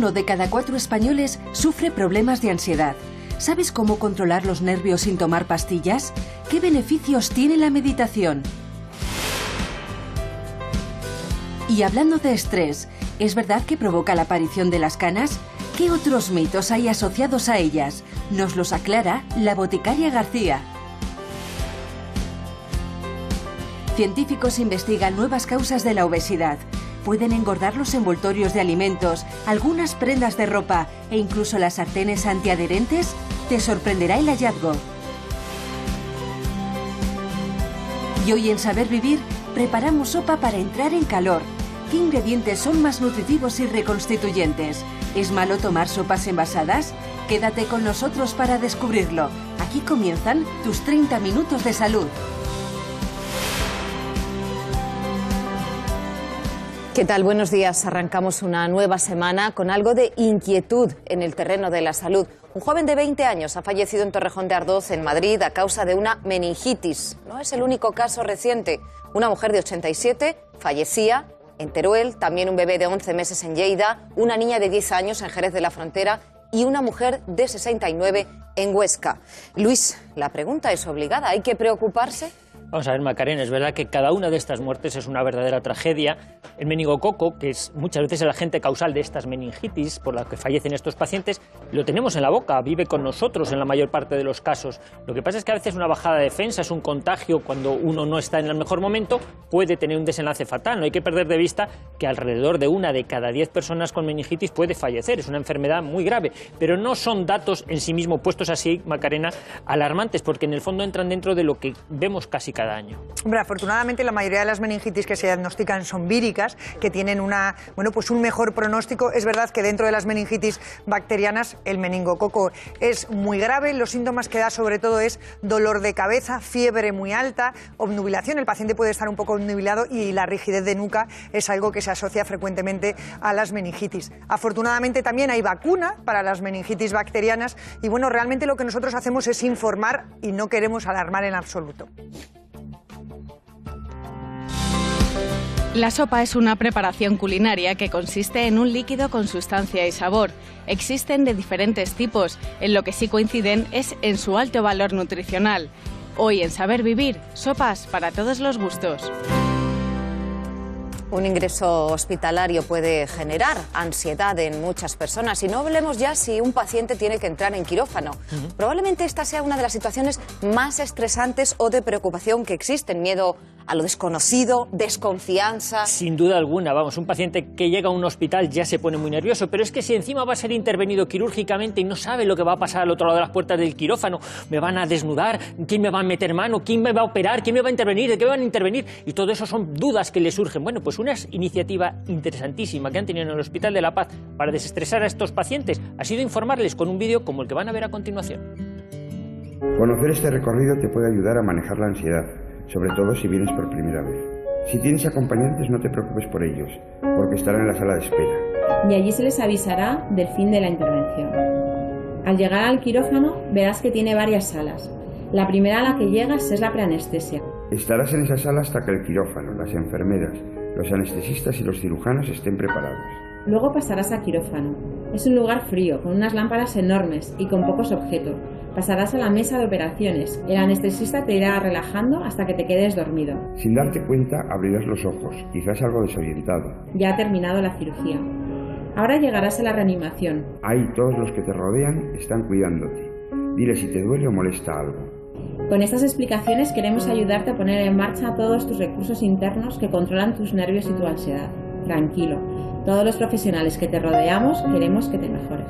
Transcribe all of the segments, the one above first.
1 de cada 4 españoles sufre problemas de ansiedad. ¿Sabes cómo controlar los nervios sin tomar pastillas? ¿Qué beneficios tiene la meditación? Y hablando de estrés, ¿es verdad que provoca la aparición de las canas? ¿Qué otros mitos hay asociados a ellas? Nos los aclara la boticaria García. Científicos investigan nuevas causas de la obesidad. Pueden engordar los envoltorios de alimentos, algunas prendas de ropa e incluso las sartenes antiadherentes. Te sorprenderá el hallazgo. Y hoy en Saber Vivir preparamos sopa para entrar en calor. ¿Qué ingredientes son más nutritivos y reconstituyentes? ¿Es malo tomar sopas envasadas? Quédate con nosotros para descubrirlo. Aquí comienzan tus 30 minutos de salud. ¿Qué tal? Buenos días. Arrancamos una nueva semana con algo de inquietud en el terreno de la salud. Un joven de 20 años ha fallecido en Torrejón de Ardoz, en Madrid, a causa de una meningitis. No es el único caso reciente. Una mujer de 87 fallecía en Teruel, también un bebé de 11 meses en Lleida, una niña de 10 años en Jerez de la Frontera y una mujer de 69 en Huesca. Luis, la pregunta es obligada. ¿Hay que preocuparse? Vamos a ver, Macarena, es verdad que cada una de estas muertes es una verdadera tragedia. El meningococo, que es muchas veces el agente causal de estas meningitis por la que fallecen estos pacientes, lo tenemos en la boca, vive con nosotros en la mayor parte de los casos. Lo que pasa es que a veces una bajada de defensa es un contagio cuando uno no está en el mejor momento, puede tener un desenlace fatal. No hay que perder de vista que alrededor de 1 de cada 10 personas con meningitis puede fallecer. Es una enfermedad muy grave, pero no son datos en sí mismos puestos así, Macarena, alarmantes, porque en el fondo entran dentro de lo que vemos casi cada año. Hombre, afortunadamente la mayoría de las meningitis que se diagnostican son víricas, que tienen un mejor pronóstico. Es verdad que dentro de las meningitis bacterianas el meningococo es muy grave. Los síntomas que da sobre todo es dolor de cabeza, fiebre muy alta, obnubilación. El paciente puede estar un poco obnubilado y la rigidez de nuca es algo que se asocia frecuentemente a las meningitis. Afortunadamente también hay vacuna para las meningitis bacterianas y realmente lo que nosotros hacemos es informar y no queremos alarmar en absoluto. La sopa es una preparación culinaria que consiste en un líquido con sustancia y sabor. Existen de diferentes tipos, en lo que sí coinciden es en su alto valor nutricional. Hoy en Saber Vivir, sopas para todos los gustos. Un ingreso hospitalario puede generar ansiedad en muchas personas y no hablemos ya si un paciente tiene que entrar en quirófano. Probablemente esta sea una de las situaciones más estresantes o de preocupación que existen. Miedo a lo desconocido, desconfianza. Sin duda alguna, vamos, un paciente que llega a un hospital ya se pone muy nervioso, pero es que si encima va a ser intervenido quirúrgicamente y no sabe lo que va a pasar al otro lado de las puertas del quirófano, me van a desnudar, quién me va a meter mano, quién me va a operar, quién me va a intervenir, de qué van a intervenir, y todo eso son dudas que le surgen. Bueno, pues una iniciativa interesantísima que han tenido en el Hospital de la Paz para desestresar a estos pacientes ha sido informarles con un vídeo como el que van a ver a continuación. Conocer este recorrido te puede ayudar a manejar la ansiedad, sobre todo si vienes por primera vez. Si tienes acompañantes, no te preocupes por ellos, porque estarán en la sala de espera. Y allí se les avisará del fin de la intervención. Al llegar al quirófano, verás que tiene varias salas. La primera a la que llegas es la preanestesia. Estarás en esa sala hasta que el quirófano, las enfermeras, los anestesistas y los cirujanos estén preparados. Luego pasarás a quirófano. Es un lugar frío, con unas lámparas enormes y con pocos objetos. Pasarás a la mesa de operaciones. El anestesista te irá relajando hasta que te quedes dormido. Sin darte cuenta, abrirás los ojos, quizás algo desorientado. Ya ha terminado la cirugía. Ahora llegarás a la reanimación. Ahí todos los que te rodean están cuidándote. Dile si te duele o molesta algo. Con estas explicaciones queremos ayudarte a poner en marcha todos tus recursos internos que controlan tus nervios y tu ansiedad. Tranquilo, todos los profesionales que te rodeamos queremos que te mejores.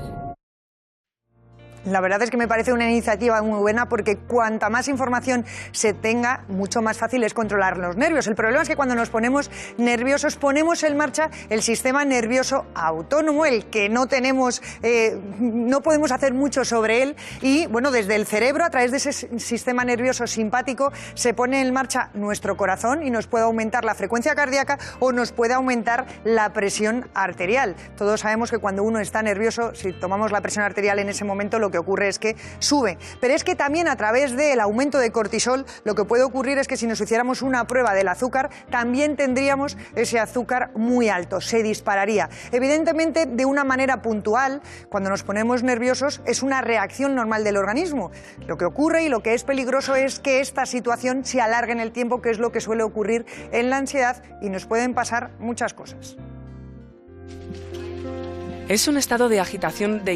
La verdad es que me parece una iniciativa muy buena porque cuanta más información se tenga, mucho más fácil es controlar los nervios. El problema es que cuando nos ponemos nerviosos ponemos en marcha el sistema nervioso autónomo, el que no tenemos, no podemos hacer mucho sobre él y desde el cerebro, a través de ese sistema nervioso simpático, se pone en marcha nuestro corazón y nos puede aumentar la frecuencia cardíaca o nos puede aumentar la presión arterial. Todos sabemos que cuando uno está nervioso, si tomamos la presión arterial en ese momento, lo que ocurre es que sube. Pero es que también a través del aumento de cortisol lo que puede ocurrir es que si nos hiciéramos una prueba del azúcar también tendríamos ese azúcar muy alto, se dispararía. Evidentemente de una manera puntual, cuando nos ponemos nerviosos es una reacción normal del organismo. Lo que ocurre y lo que es peligroso es que esta situación se alargue en el tiempo, que es lo que suele ocurrir en la ansiedad, y nos pueden pasar muchas cosas. Es un estado de agitación, de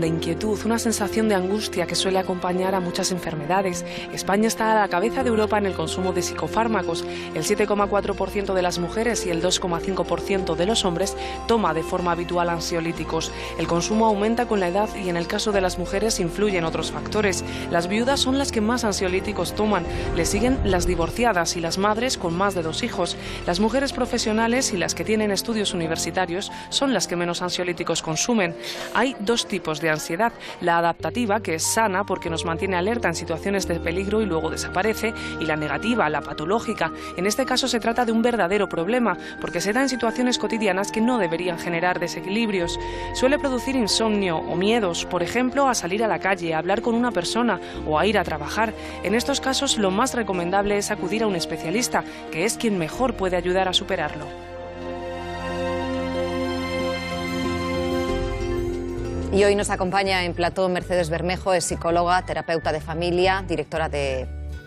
inquietud, una sensación de angustia que suele acompañar a muchas enfermedades. España está a la cabeza de Europa en el consumo de psicofármacos. El 7,4% de las mujeres y el 2,5% de los hombres toma de forma habitual ansiolíticos. El consumo aumenta con la edad y en el caso de las mujeres influyen otros factores. Las viudas son las que más ansiolíticos toman. Le siguen las divorciadas y las madres con más de 2 hijos. Las mujeres profesionales y las que tienen estudios universitarios son las que menos ansiolíticos consumen. Hay 2 tipos de ansiedad, la adaptativa, que es sana porque nos mantiene alerta en situaciones de peligro y luego desaparece, y la negativa, la patológica. En este caso se trata de un verdadero problema, porque se da en situaciones cotidianas que no deberían generar desequilibrios. Suele producir insomnio o miedos, por ejemplo, a salir a la calle, a hablar con una persona o a ir a trabajar. En estos casos lo más recomendable es acudir a un especialista, que es quien mejor puede ayudar a superarlo. Y hoy nos acompaña en plató Mercedes Bermejo, es psicóloga, terapeuta de familia, directora de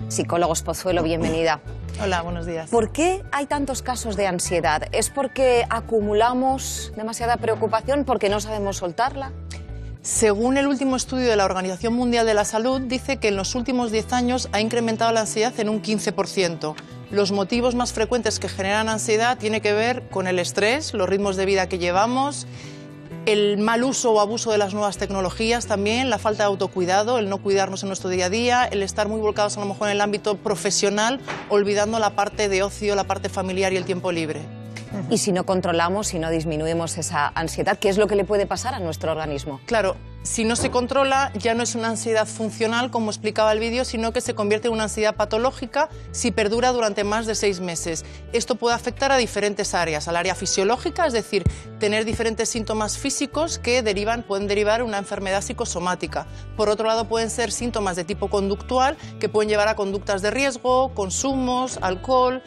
Psicólogos Pozuelo. Bienvenida. Hola, buenos días. ¿Por qué hay tantos casos de ansiedad? ¿Es porque acumulamos demasiada preocupación, porque no sabemos soltarla? Según el último estudio de la Organización Mundial de la Salud, dice que en los últimos 10 años ha incrementado la ansiedad en un 15%. Los motivos más frecuentes que generan ansiedad tienen que ver con el estrés, los ritmos de vida que llevamos, el mal uso o abuso de las nuevas tecnologías también, la falta de autocuidado, el no cuidarnos en nuestro día a día, el estar muy volcados a lo mejor en el ámbito profesional, olvidando la parte de ocio, la parte familiar y el tiempo libre. Y si no controlamos, si no disminuimos esa ansiedad, ¿qué es lo que le puede pasar a nuestro organismo? Claro, si no se controla ya no es una ansiedad funcional, como explicaba el vídeo, sino que se convierte en una ansiedad patológica si perdura durante más de 6 meses. Esto puede afectar a diferentes áreas, al área fisiológica, es decir, tener diferentes síntomas físicos que pueden derivar una enfermedad psicosomática. Por otro lado, pueden ser síntomas de tipo conductual que pueden llevar a conductas de riesgo, consumos, alcohol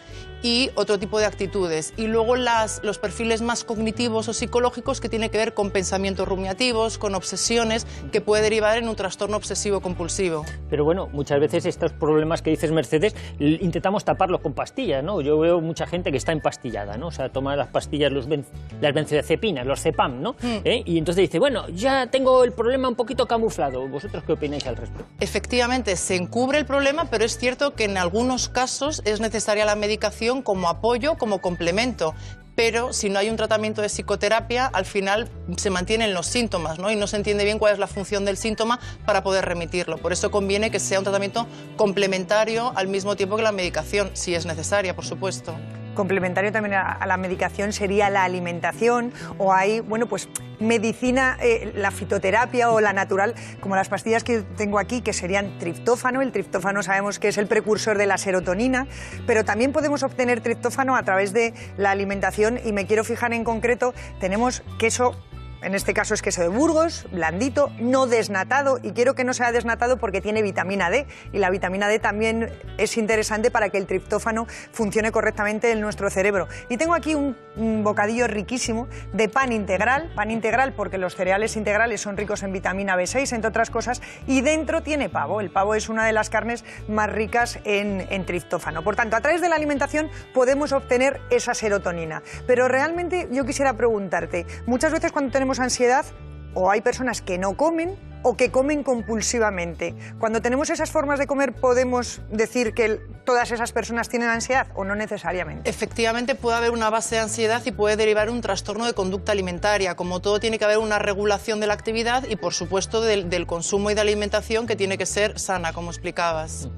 y otro tipo de actitudes. Y luego los perfiles más cognitivos o psicológicos que tienen que ver con pensamientos rumiativos, con obsesiones, que puede derivar en un trastorno obsesivo-compulsivo. Pero bueno, muchas veces estos problemas que dices, Mercedes, intentamos taparlos con pastillas, ¿no? Yo veo mucha gente que está empastillada, ¿no? O sea, toma las pastillas, las benzodiazepinas, los Cepam, ¿no? Y entonces dice, bueno, ya tengo el problema un poquito camuflado. ¿Vosotros qué opináis al respecto? Efectivamente, se encubre el problema, pero es cierto que en algunos casos es necesaria la medicación como apoyo, como complemento. Pero si no hay un tratamiento de psicoterapia, al final se mantienen los síntomas, ¿no? Y no se entiende bien cuál es la función del síntoma para poder remitirlo. Por eso conviene que sea un tratamiento complementario al mismo tiempo que la medicación, si es necesaria, por supuesto. Complementario también a la medicación sería la alimentación, o hay, bueno, pues medicina, la fitoterapia o la natural, como las pastillas que tengo aquí, que serían triptófano. El triptófano sabemos que es el precursor de la serotonina, pero también podemos obtener triptófano a través de la alimentación, y me quiero fijar en concreto, tenemos queso. En este caso es queso de Burgos, blandito, no desnatado, y quiero que no sea desnatado porque tiene vitamina D, y la vitamina D también es interesante para que el triptófano funcione correctamente en nuestro cerebro. Y tengo aquí un bocadillo riquísimo de pan integral porque los cereales integrales son ricos en vitamina B6, entre otras cosas, y dentro tiene pavo. El pavo es una de las carnes más ricas en triptófano. Por tanto, a través de la alimentación podemos obtener esa serotonina. Pero realmente yo quisiera preguntarte, muchas veces cuando tenemos ansiedad, o hay personas que no comen o que comen compulsivamente. Cuando tenemos esas formas de comer, ¿podemos decir que todas esas personas tienen ansiedad o no necesariamente? Efectivamente, puede haber una base de ansiedad y puede derivar un trastorno de conducta alimentaria. Como todo, tiene que haber una regulación de la actividad y, por supuesto, del consumo y de alimentación, que tiene que ser sana, como explicabas.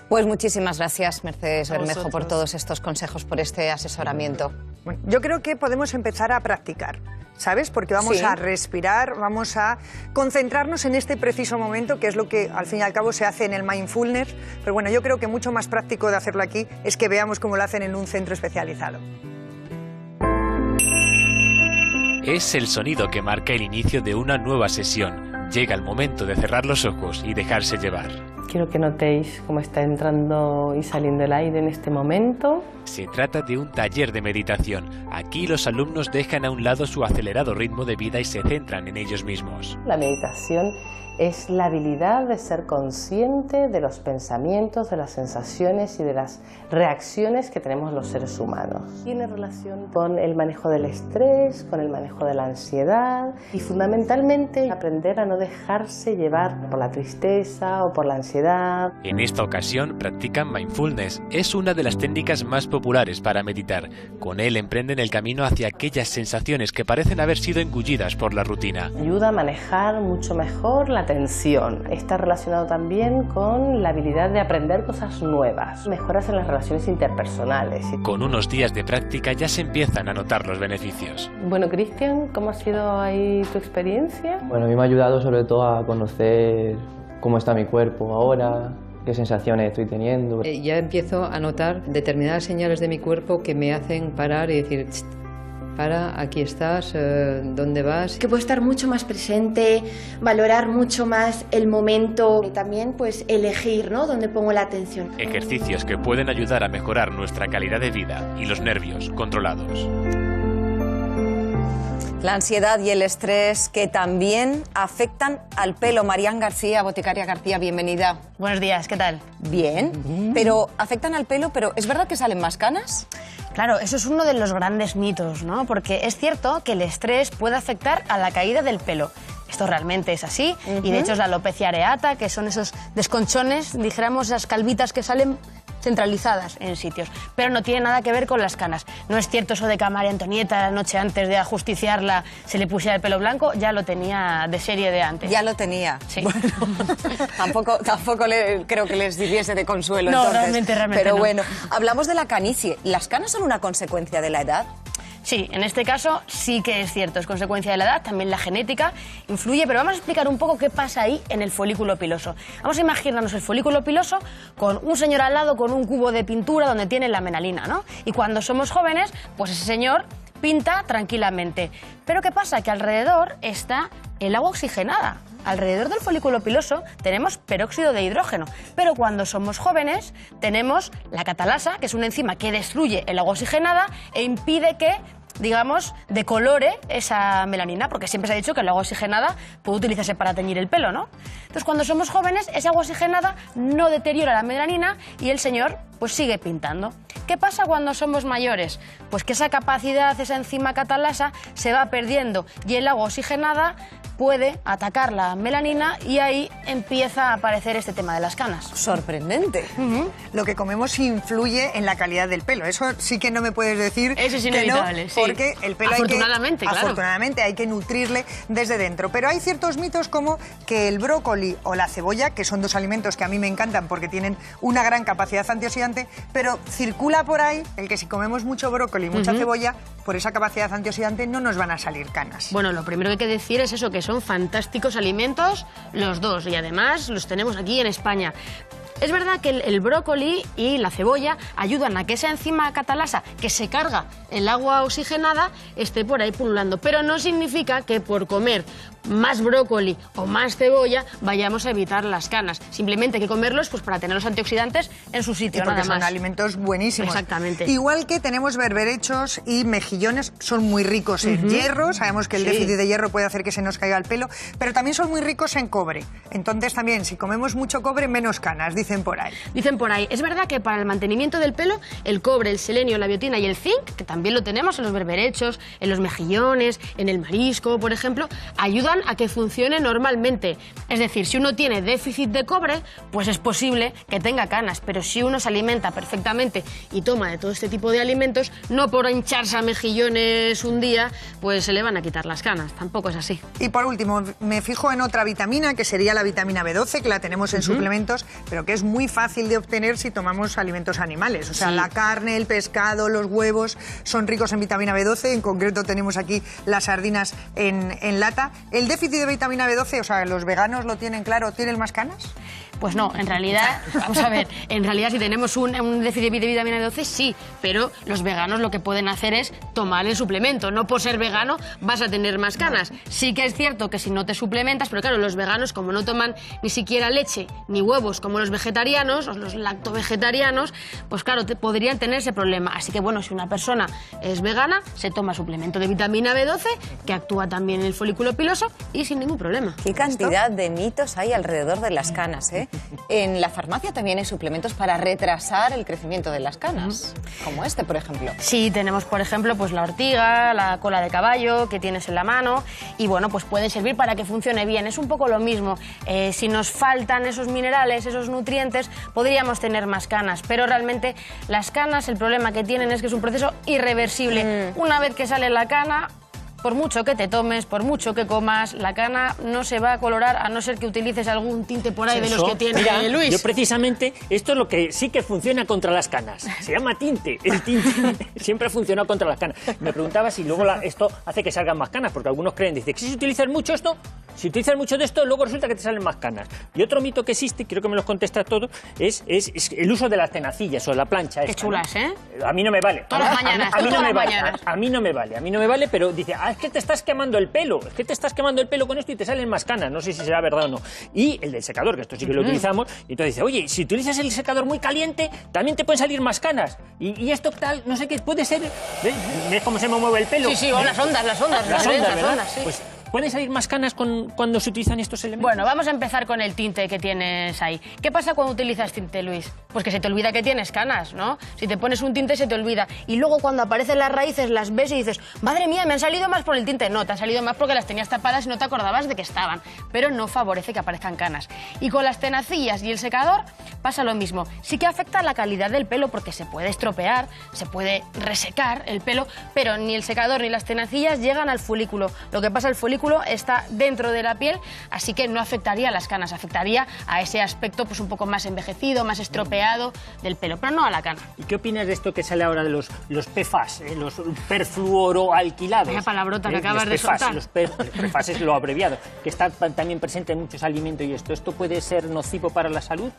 Pues muchísimas gracias, Mercedes Bermejo, por todos estos consejos, por este asesoramiento. Bueno, yo creo que podemos empezar a practicar, ¿sabes? Porque vamos a respirar, vamos a concentrarnos en este preciso momento, que es lo que al fin y al cabo se hace en el mindfulness. Pero bueno, yo creo que mucho más práctico de hacerlo aquí es que veamos cómo lo hacen en un centro especializado. Es el sonido que marca el inicio de una nueva sesión. Llega el momento de cerrar los ojos y dejarse llevar. Quiero que notéis cómo está entrando y saliendo el aire en este momento. Se trata de un taller de meditación. Aquí los alumnos dejan a un lado su acelerado ritmo de vida y se centran en ellos mismos. La meditación es la habilidad de ser consciente de los pensamientos, de las sensaciones y de las reacciones que tenemos los seres humanos. Tiene relación con el manejo del estrés, con el manejo de la ansiedad y fundamentalmente aprender a no dejarse llevar por la tristeza o por la ansiedad. En esta ocasión practican mindfulness. Es una de las técnicas más populares para meditar. Con él emprenden el camino hacia aquellas sensaciones que parecen haber sido engullidas por la rutina. Ayuda a manejar mucho mejor la tensión. Está relacionado también con la habilidad de aprender cosas nuevas, mejoras en las relaciones interpersonales. Con unos días de práctica ya se empiezan a notar los beneficios. Bueno, Cristian, ¿cómo ha sido ahí tu experiencia? Bueno, a mí me ha ayudado sobre todo a conocer cómo está mi cuerpo ahora, qué sensaciones estoy teniendo. Ya empiezo a notar determinadas señales de mi cuerpo que me hacen parar y decir: para, aquí estás, ¿dónde vas? Que puedo estar mucho más presente, valorar mucho más el momento y también pues elegir, ¿no?, dónde pongo la atención. Ejercicios que pueden ayudar a mejorar nuestra calidad de vida y los nervios controlados. La ansiedad y el estrés que también afectan al pelo. Marian García, boticaria García, bienvenida. Buenos días, ¿qué tal? Bien, pero afectan al pelo, pero ¿es verdad que salen más canas? Claro, eso es uno de los grandes mitos, ¿no? Porque es cierto que el estrés puede afectar a la caída del pelo. Esto realmente es así, y de hecho es la alopecia areata, que son esos desconchones, dijéramos, esas calvitas que salen centralizadas en sitios, pero no tiene nada que ver con las canas. No es cierto eso de que a María Antonieta la noche antes de ajusticiarla se le pusiera el pelo blanco, ya lo tenía de serie de antes. Ya lo tenía. Sí. Bueno, tampoco creo que les sirviese de consuelo. No, entonces. realmente pero no. bueno, hablamos de la canicie. ¿Las canas son una consecuencia de la edad? Sí, en este caso sí que es cierto, es consecuencia de la edad, también la genética influye, pero vamos a explicar un poco qué pasa ahí en el folículo piloso. Vamos a imaginarnos el folículo piloso con un señor al lado con un cubo de pintura donde tiene la melanina, ¿no? Y cuando somos jóvenes, pues ese señor pinta tranquilamente. Pero ¿qué pasa? Que alrededor está el agua oxigenada. Alrededor del folículo piloso tenemos peróxido de hidrógeno, pero cuando somos jóvenes tenemos la catalasa, que es una enzima que destruye el agua oxigenada e impide que, digamos, decolore esa melanina, porque siempre se ha dicho que el agua oxigenada puede utilizarse para teñir el pelo, ¿no? Entonces, cuando somos jóvenes, esa agua oxigenada no deteriora la melanina y el señor pues sigue pintando. ¿Qué pasa cuando somos mayores? Pues que esa capacidad, esa enzima catalasa se va perdiendo y el agua oxigenada puede atacar la melanina y ahí empieza a aparecer este tema de las canas. Sorprendente. Lo que comemos influye en la calidad del pelo. Eso sí que no me puedes decir. Eso es que inevitable, no, sí. porque el pelo afortunadamente hay que nutrirle desde dentro. Pero hay ciertos mitos como que el brócoli o la cebolla, que son dos alimentos que a mí me encantan porque tienen una gran capacidad antioxidante, pero circula por ahí el que si comemos mucho brócoli y mucha cebolla, por esa capacidad antioxidante no nos van a salir canas. Bueno, lo primero que hay que decir es eso, que son fantásticos alimentos los dos y además los tenemos aquí en España. Es verdad que el brócoli y la cebolla ayudan a que esa enzima catalasa que se carga el agua oxigenada esté por ahí pululando, pero no significa que por comer más brócoli o más cebolla vayamos a evitar las canas. Simplemente hay que comerlos pues para tener los antioxidantes en su sitio, porque nada más. son alimentos buenísimos. Exactamente. Igual que tenemos berberechos y mejillones, son muy ricos en hierro. Sabemos que el déficit de hierro puede hacer que se nos caiga el pelo, pero también son muy ricos en cobre. Entonces también, si comemos mucho cobre, menos canas, dicen por ahí. Dicen por ahí. Es verdad que para el mantenimiento del pelo, el cobre, el selenio, la biotina y el zinc, que también lo tenemos en los berberechos, en los mejillones, en el marisco, por ejemplo, ayudan a que funcione normalmente. Es decir, si uno tiene déficit de cobre, pues es posible que tenga canas, pero si uno se alimenta perfectamente y toma de todo este tipo de alimentos, no por hincharse a mejillones un día, pues se le van a quitar las canas. Tampoco es así. Y por último, me fijo en otra vitamina, que sería la vitamina B12, que la tenemos en suplementos, pero que es muy fácil de obtener si tomamos alimentos animales. O sea, la carne, el pescado, los huevos son ricos en vitamina B12. En concreto tenemos aquí las sardinas en lata. ¿El déficit de vitamina B12, o sea, los veganos lo tienen claro, tienen más canas? Pues no, en realidad, vamos a ver, en realidad si tenemos un déficit de vitamina B12, sí, pero los veganos lo que pueden hacer es tomar el suplemento. No por ser vegano vas a tener más canas. Sí que es cierto que si no te suplementas, pero claro, los veganos como no toman ni siquiera leche ni huevos como los vegetarianos o los lactovegetarianos, pues claro, podrían tener ese problema. Así que bueno, si una persona es vegana, se toma suplemento de vitamina B12, que actúa también en el folículo piloso y sin ningún problema. Qué cantidad de mitos hay alrededor de las canas, ¿eh? En la farmacia también hay suplementos para retrasar el crecimiento de las canas, como este, por ejemplo. Sí, tenemos, por ejemplo, pues la ortiga, la cola de caballo que tienes en la mano y bueno, pues pueden servir para que funcione bien. Es un poco lo mismo. Si nos faltan esos minerales, esos nutrientes, podríamos tener más canas, pero realmente las canas, el problema que tienen es que es un proceso irreversible. Una vez que sale la cana, por mucho que te tomes, por mucho que comas, la cana no se va a colorar a no ser que utilices algún tinte por ahí de los que tiene Luis. Yo precisamente, esto es lo que sí que funciona contra las canas. Se llama tinte. El tinte siempre ha funcionado contra las canas. Me preguntaba si luego esto hace que salgan más canas, porque algunos creen, dicen que si utilizas mucho esto, si utilizas mucho de esto, luego resulta que te salen más canas. Y otro mito que existe, quiero que me los contestas todos, es el uso de las tenacillas o de la plancha. Qué chulas, ¿eh? A mí no me vale. Todas las mañanas. A mí no me vale, pero dice, es que te estás quemando el pelo, con esto y te salen más canas, no sé si será verdad o no. Y el del secador, que esto sí que lo utilizamos, y entonces dice, oye, si utilizas el secador muy caliente, también te pueden salir más canas. Y esto tal, no sé qué, puede ser, ¿ves cómo se me mueve el pelo? Sí, o las ondas, ¿verdad? Sí. Pues, ¿pueden salir más canas cuando se utilizan estos elementos? Bueno, vamos a empezar con el tinte que tienes ahí. ¿Qué pasa cuando utilizas tinte, Luis? Pues que se te olvida que tienes canas, ¿no? Si te pones un tinte se te olvida. Y luego cuando aparecen las raíces las ves y dices, madre mía, me han salido más por el tinte. No, te han salido más porque las tenías tapadas y no te acordabas de que estaban. Pero no favorece que aparezcan canas. Y con las tenacillas y el secador pasa lo mismo. Sí que afecta la calidad del pelo porque se puede estropear, se puede resecar el pelo, pero ni el secador ni las tenacillas llegan al folículo. Lo que pasa, el folículo está dentro de la piel, así que no afectaría a las canas, afectaría a ese aspecto pues un poco más envejecido, más estropeado del pelo, pero no a la cana. ¿Y qué opinas de esto que sale ahora de los PFAS, los perfluoroalquilados? Vaya palabrota que acabas de soltar. Los PFAS es lo abreviado, que está también presente en muchos alimentos y esto puede ser nocivo para la salud.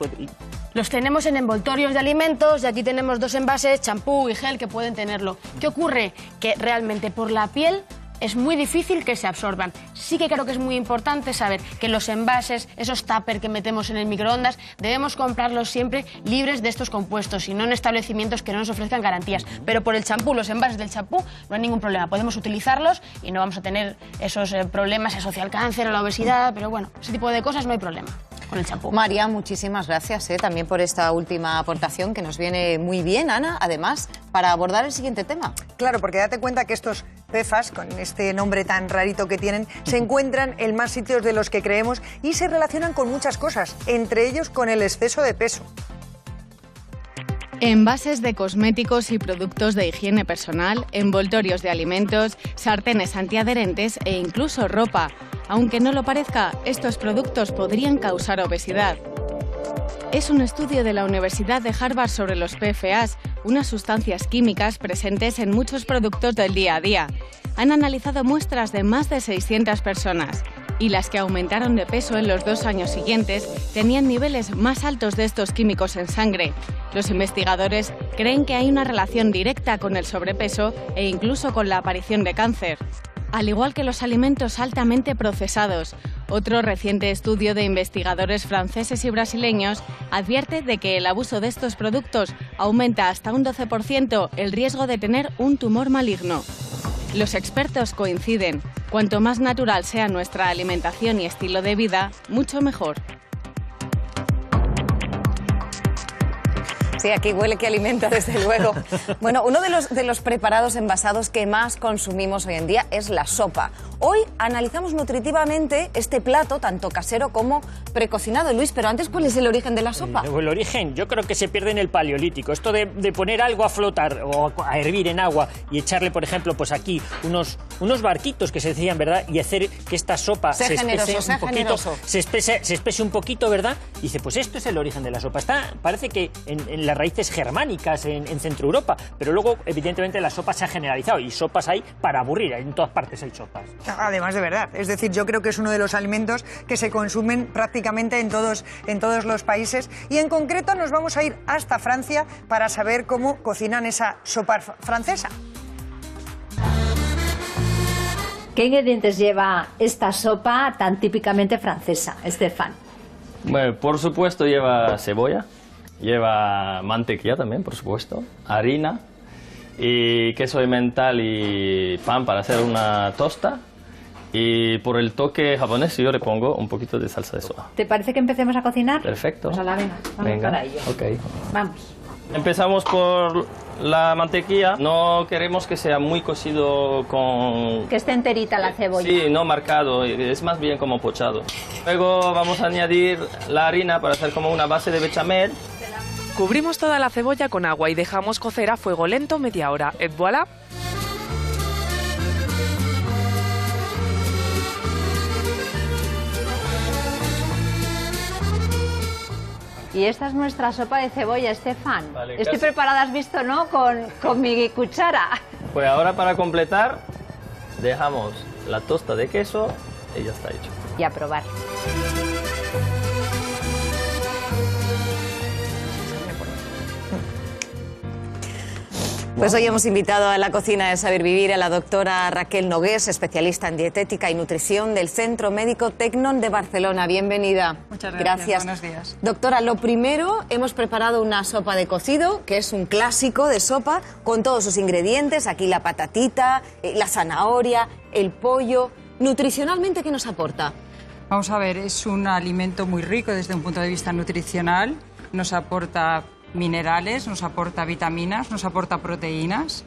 Los tenemos en envoltorios de alimentos y aquí tenemos 2 envases, champú y gel que pueden tenerlo. ¿Qué ocurre? Que realmente por la piel es muy difícil que se absorban. Sí que creo que es muy importante saber que los envases, esos tuppers que metemos en el microondas, debemos comprarlos siempre libres de estos compuestos y no en establecimientos que no nos ofrezcan garantías. Pero por el champú, los envases del champú, no hay ningún problema. Podemos utilizarlos y no vamos a tener esos problemas asociados al cáncer o la obesidad, pero bueno, ese tipo de cosas no hay problema con el champú. María, muchísimas gracias también por esta última aportación que nos viene muy bien, Ana, además, para abordar el siguiente tema. Claro, porque date cuenta que estos PFAS, con este nombre tan rarito que tienen, se encuentran en más sitios de los que creemos y se relacionan con muchas cosas, entre ellos con el exceso de peso. Envases de cosméticos y productos de higiene personal, envoltorios de alimentos, sartenes antiadherentes e incluso ropa. Aunque no lo parezca, estos productos podrían causar obesidad. Es un estudio de la Universidad de Harvard sobre los PFAS, unas sustancias químicas presentes en muchos productos del día a día. Han analizado muestras de más de 600 personas y las que aumentaron de peso en los 2 años siguientes tenían niveles más altos de estos químicos en sangre. Los investigadores creen que hay una relación directa con el sobrepeso e incluso con la aparición de cáncer. Al igual que los alimentos altamente procesados, otro reciente estudio de investigadores franceses y brasileños advierte de que el abuso de estos productos aumenta hasta un 12% el riesgo de tener un tumor maligno. Los expertos coinciden, cuanto más natural sea nuestra alimentación y estilo de vida, mucho mejor. Sí, aquí huele que alimenta, desde luego. Bueno, uno de los preparados envasados que más consumimos hoy en día es la sopa. Hoy analizamos nutritivamente este plato, tanto casero como precocinado. Luis, pero antes, ¿cuál es el origen de la sopa? El origen, yo creo que se pierde en el Paleolítico. Esto de poner algo a flotar o a hervir en agua y echarle, por ejemplo, pues aquí unos barquitos que se decían, ¿verdad? Y hacer que esta sopa se espese un poquito, ¿verdad? Y dice, pues esto es el origen de la sopa. Parece que en las raíces germánicas en Centro Europa, pero luego evidentemente la sopa se ha generalizado y sopas hay para aburrir, en todas partes hay sopas. Además, de verdad, es decir, yo creo que es uno de los alimentos que se consumen prácticamente en todos los países, y en concreto nos vamos a ir hasta Francia para saber cómo cocinan esa sopa francesa. ¿Qué ingredientes lleva esta sopa tan típicamente francesa, Estefan? Bueno, por supuesto lleva cebolla, lleva mantequilla también, por supuesto, harina y queso emmental y pan para hacer una tosta. Y por el toque japonés yo le pongo un poquito de salsa de soja. ¿Te parece que empecemos a cocinar? Perfecto. Pues vamos para ello. Okay. Vamos. Empezamos por la mantequilla. No queremos que sea muy cocido con... Que esté enterita la cebolla. Sí, no marcado, es más bien como pochado. Luego vamos a añadir la harina para hacer como una base de bechamel. Cubrimos toda la cebolla con agua y dejamos cocer a fuego lento media hora. Et voilà. Y esta es nuestra sopa de cebolla, Estefan. Vale, Estoy preparada, has visto, ¿no? Con mi cuchara. Pues ahora para completar, dejamos la tosta de queso y ya está hecho. Y a probar. Pues hoy hemos invitado a la cocina de Saber Vivir a la doctora Raquel Nogués, especialista en dietética y nutrición del Centro Médico Tecnon de Barcelona. Bienvenida. Muchas gracias. Buenos días. Doctora, lo primero, hemos preparado una sopa de cocido, que es un clásico de sopa, con todos sus ingredientes. Aquí la patatita, la zanahoria, el pollo. Nutricionalmente, ¿qué nos aporta? Vamos a ver, es un alimento muy rico desde un punto de vista nutricional. Nos aporta minerales, nos aporta vitaminas, nos aporta proteínas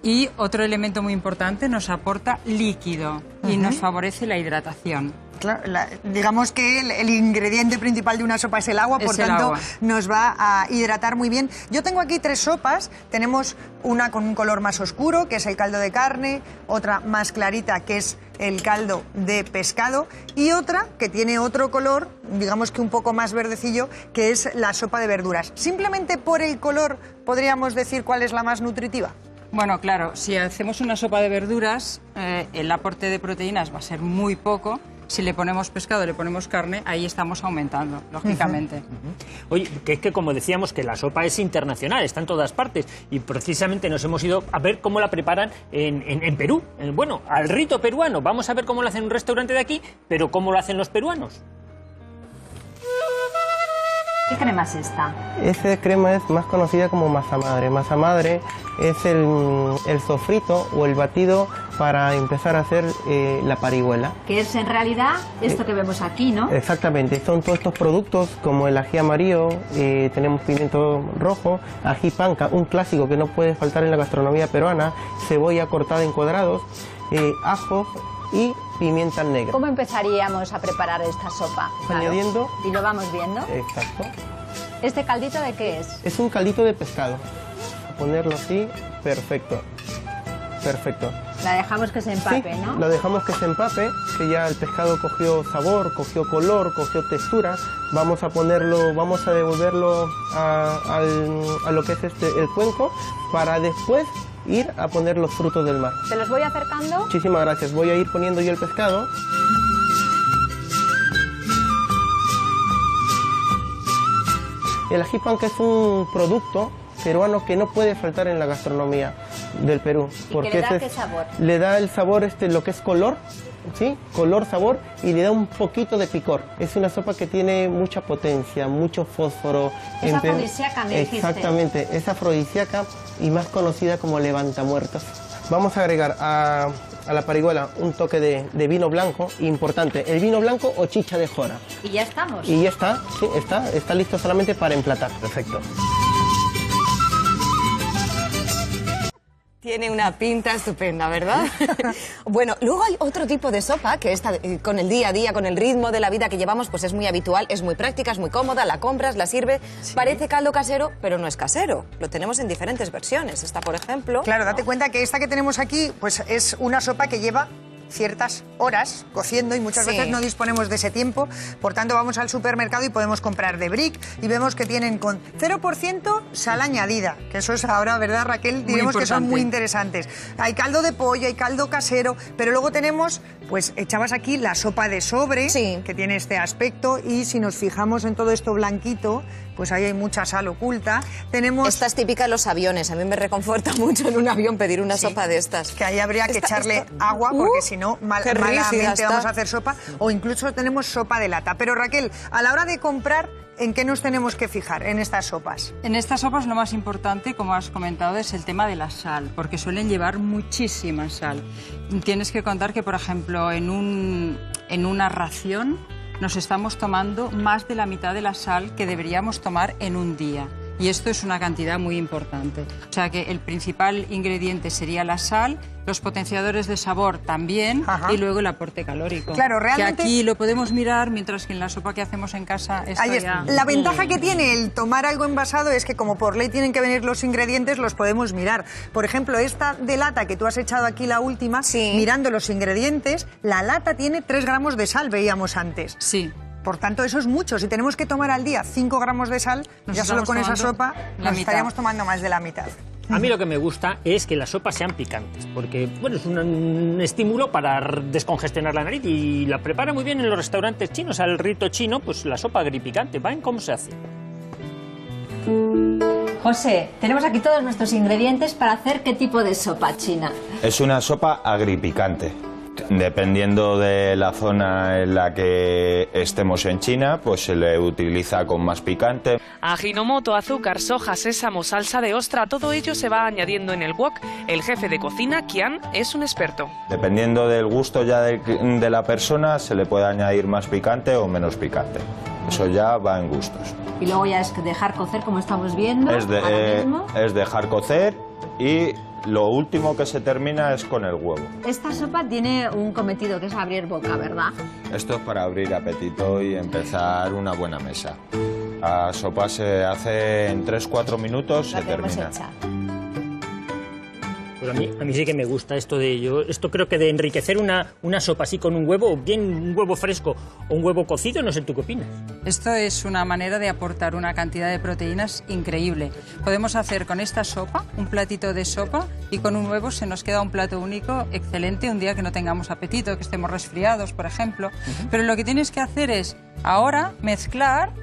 y otro elemento muy importante, nos aporta líquido y nos favorece la hidratación. Claro, digamos que el ingrediente principal de una sopa es el agua, por tanto nos va a hidratar muy bien. Yo tengo aquí 3 sopas, tenemos una con un color más oscuro, que es el caldo de carne, otra más clarita, que es el caldo de pescado, y otra que tiene otro color, digamos que un poco más verdecillo, que es la sopa de verduras. Simplemente por el color podríamos decir cuál es la más nutritiva. Bueno, claro, si hacemos una sopa de verduras, el aporte de proteínas va a ser muy poco. Si le ponemos pescado, le ponemos carne, ahí estamos aumentando, lógicamente. Oye, que es que como decíamos que la sopa es internacional, está en todas partes, y precisamente nos hemos ido a ver cómo la preparan en Perú. Bueno, al rito peruano. Vamos a ver cómo lo hacen en un restaurante de aquí, pero cómo lo hacen los peruanos. ¿Qué crema es esta? Esta crema es más conocida como masa madre. Masa madre es el sofrito o el batido para empezar a hacer la parihuela. Que es en realidad esto que vemos aquí, ¿no? Exactamente, son todos estos productos como el ají amarillo, tenemos pimiento rojo, ají panca, un clásico que no puede faltar en la gastronomía peruana, cebolla cortada en cuadrados, ajo y pimienta negra. ¿Cómo empezaríamos a preparar esta sopa? Añadiendo... Y lo vamos viendo. Exacto. ¿Este caldito de qué es? Es un caldito de pescado. A ponerlo así, perfecto. Perfecto. La dejamos que se empape, sí, ¿no? Lo dejamos que se empape, que ya el pescado cogió sabor, cogió color, cogió textura. Vamos a ponerlo, vamos a devolverlo a lo que es el cuenco para después ir a poner los frutos del mar. ¿Te los voy acercando? Muchísimas gracias. Voy a ir poniendo yo el pescado. El ají panca es un producto peruano que no puede faltar en la gastronomía del Perú. Porque ¿le da qué sabor? Le da el sabor, lo que es color, ¿sí? Color, sabor, y le da un poquito de picor. Es una sopa que tiene mucha potencia, mucho fósforo. Es afrodisíaca, me dijiste. Exactamente, es afrodisíaca y más conocida como levantamuertos. Vamos a agregar a la parihuela un toque de vino blanco, importante, el vino blanco o chicha de jora. Y ya estamos. Y ya está, sí, está listo solamente para emplatar. Perfecto. Tiene una pinta estupenda, ¿verdad? Bueno, luego hay otro tipo de sopa que está con el día a día, con el ritmo de la vida que llevamos, pues es muy habitual, es muy práctica, es muy cómoda, la compras, la sirves, sí. Parece caldo casero, pero no es casero. Lo tenemos en diferentes versiones. Esta, por ejemplo... Claro, date cuenta que esta que tenemos aquí, pues es una sopa que lleva ciertas horas cociendo y muchas veces no disponemos de ese tiempo. Por tanto, vamos al supermercado y podemos comprar de Brick y vemos que tienen con 0% sal añadida, que eso es ahora, ¿verdad, Raquel? Diremos que son muy interesantes. Hay caldo de pollo, hay caldo casero, pero luego tenemos, pues echabas aquí la sopa de sobre, que tiene este aspecto, y si nos fijamos en todo esto blanquito, pues ahí hay mucha sal oculta. Tenemos... Esta es típica en los aviones. A mí me reconforta mucho en un avión pedir una sopa de estas. Que ahí habría que echarle agua, porque si no, malamente vamos a hacer sopa. O incluso tenemos sopa de lata. Pero Raquel, a la hora de comprar, ¿en qué nos tenemos que fijar en estas sopas? En estas sopas lo más importante, como has comentado, es el tema de la sal, porque suelen llevar muchísima sal. Tienes que contar que, por ejemplo, en una ración nos estamos tomando más de la mitad de la sal que deberíamos tomar en un día. Y esto es una cantidad muy importante. O sea que el principal ingrediente sería la sal, los potenciadores de sabor también, y luego el aporte calórico. Claro, realmente... Que aquí lo podemos mirar, mientras que en la sopa que hacemos en casa... Ahí está. La ventaja que tiene el tomar algo envasado es que, como por ley tienen que venir los ingredientes, los podemos mirar. Por ejemplo, esta de lata que tú has echado aquí, la última, mirando los ingredientes, la lata tiene 3 gramos de sal, veíamos antes. Sí. Por tanto, eso es mucho. Si tenemos que tomar al día 5 gramos de sal, ya solo con esa sopa nos estaríamos tomando más de la mitad. A mí lo que me gusta es que las sopas sean picantes, porque bueno, es un estímulo para descongestionar la nariz, y la prepara muy bien en los restaurantes chinos. Al rito chino, pues la sopa agripicante. ¿Ven cómo se hace? José, tenemos aquí todos nuestros ingredientes para hacer ¿qué tipo de sopa china? Es una sopa agripicante. Dependiendo de la zona en la que estemos en China, pues se le utiliza con más picante. Ajinomoto, azúcar, soja, sésamo, salsa de ostra, todo ello se va añadiendo en el wok. El jefe de cocina, Qian, es un experto. Dependiendo del gusto ya de la persona, se le puede añadir más picante o menos picante. Eso ya va en gustos. Y luego ya es dejar cocer, como estamos viendo. Es dejar cocer, y lo último que se termina es con el huevo. Esta sopa tiene un cometido, que es abrir boca, ¿verdad? Esto es para abrir apetito y empezar una buena mesa. La sopa se hace en 3-4 minutos, se termina. Pues a mí sí que me gusta esto de ello. Esto creo que de enriquecer una sopa así con un huevo, bien un huevo fresco o un huevo cocido, no sé, ¿tú qué opinas? Esto es una manera de aportar una cantidad de proteínas increíble. Podemos hacer con esta sopa un platito de sopa, y con un huevo se nos queda un plato único excelente un día que no tengamos apetito, que estemos resfriados, por ejemplo. Pero lo que tienes que hacer es ahora mezclar...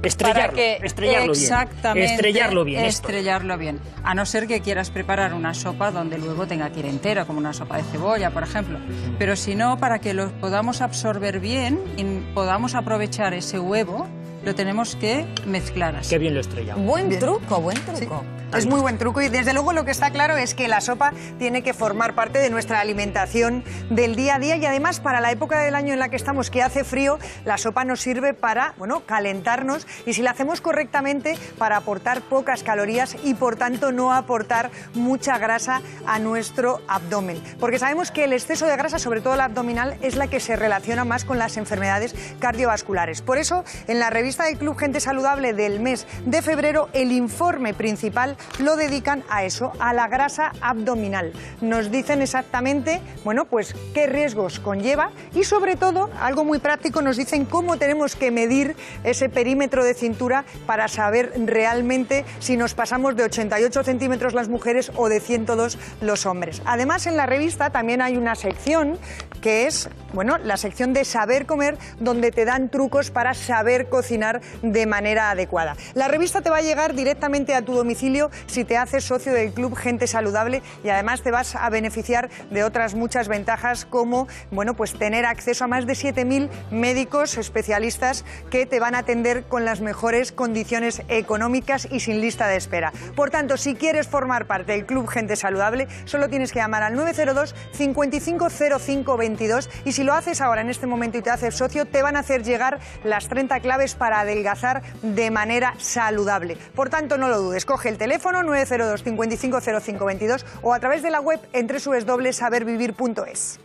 Estrellarlo bien. Estrellarlo bien. A no ser que quieras preparar una sopa donde el huevo tenga que ir entero, como una sopa de cebolla, por ejemplo. Pero si no, para que lo podamos absorber bien y podamos aprovechar ese huevo, lo tenemos que mezclar así. Qué bien lo estrellamos. Buen truco. Sí. Es muy buen truco, y desde luego lo que está claro es que la sopa tiene que formar parte de nuestra alimentación del día a día, y además para la época del año en la que estamos, que hace frío, la sopa nos sirve para, bueno, calentarnos, y si la hacemos correctamente, para aportar pocas calorías y por tanto no aportar mucha grasa a nuestro abdomen. Porque sabemos que el exceso de grasa, sobre todo la abdominal, es la que se relaciona más con las enfermedades cardiovasculares. Por eso, en la revista del Club Gente Saludable del mes de febrero, el informe principal lo dedican a eso, a la grasa abdominal. Nos dicen exactamente, bueno, pues qué riesgos conlleva, y sobre todo, algo muy práctico, nos dicen cómo tenemos que medir ese perímetro de cintura para saber realmente si nos pasamos de 88 centímetros las mujeres o de 102 los hombres. Además, en la revista también hay una sección que es, bueno, la sección de saber comer, donde te dan trucos para saber cocinar de manera adecuada. La revista te va a llegar directamente a tu domicilio si te haces socio del Club Gente Saludable, y además te vas a beneficiar de otras muchas ventajas, como, bueno, pues tener acceso a más de 7.000 médicos especialistas que te van a atender con las mejores condiciones económicas y sin lista de espera. Por tanto, si quieres formar parte del Club Gente Saludable, solo tienes que llamar al 902 55 05 22, y si lo haces ahora en este momento y te haces socio, te van a hacer llegar las 30 claves para adelgazar de manera saludable. Por tanto, no lo dudes, coge el teléfono 902 55 05 22 o a través de la web en www.sabervivir.es.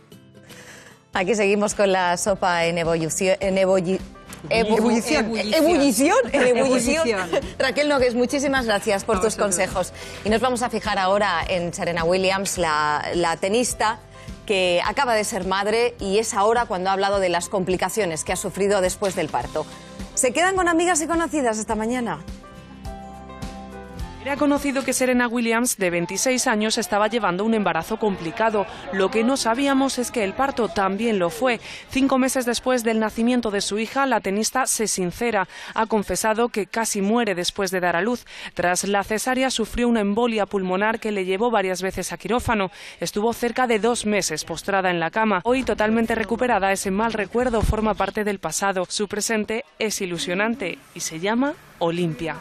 Aquí seguimos con la sopa en ebullición. Raquel Nogués, muchísimas gracias por tus consejos. Y nos vamos a fijar ahora en Serena Williams, la tenista, que acaba de ser madre y es ahora cuando ha hablado de las complicaciones que ha sufrido después del parto. ¿Se quedan con amigas y conocidas esta mañana? Era conocido que Serena Williams, de 26 años, estaba llevando un embarazo complicado. Lo que no sabíamos es que el parto también lo fue. 5 meses después del nacimiento de su hija, la tenista se sincera. Ha confesado que casi muere después de dar a luz. Tras la cesárea sufrió una embolia pulmonar que le llevó varias veces a quirófano. Estuvo cerca de 2 meses postrada en la cama. Hoy, totalmente recuperada, ese mal recuerdo forma parte del pasado. Su presente es ilusionante y se llama Olimpia.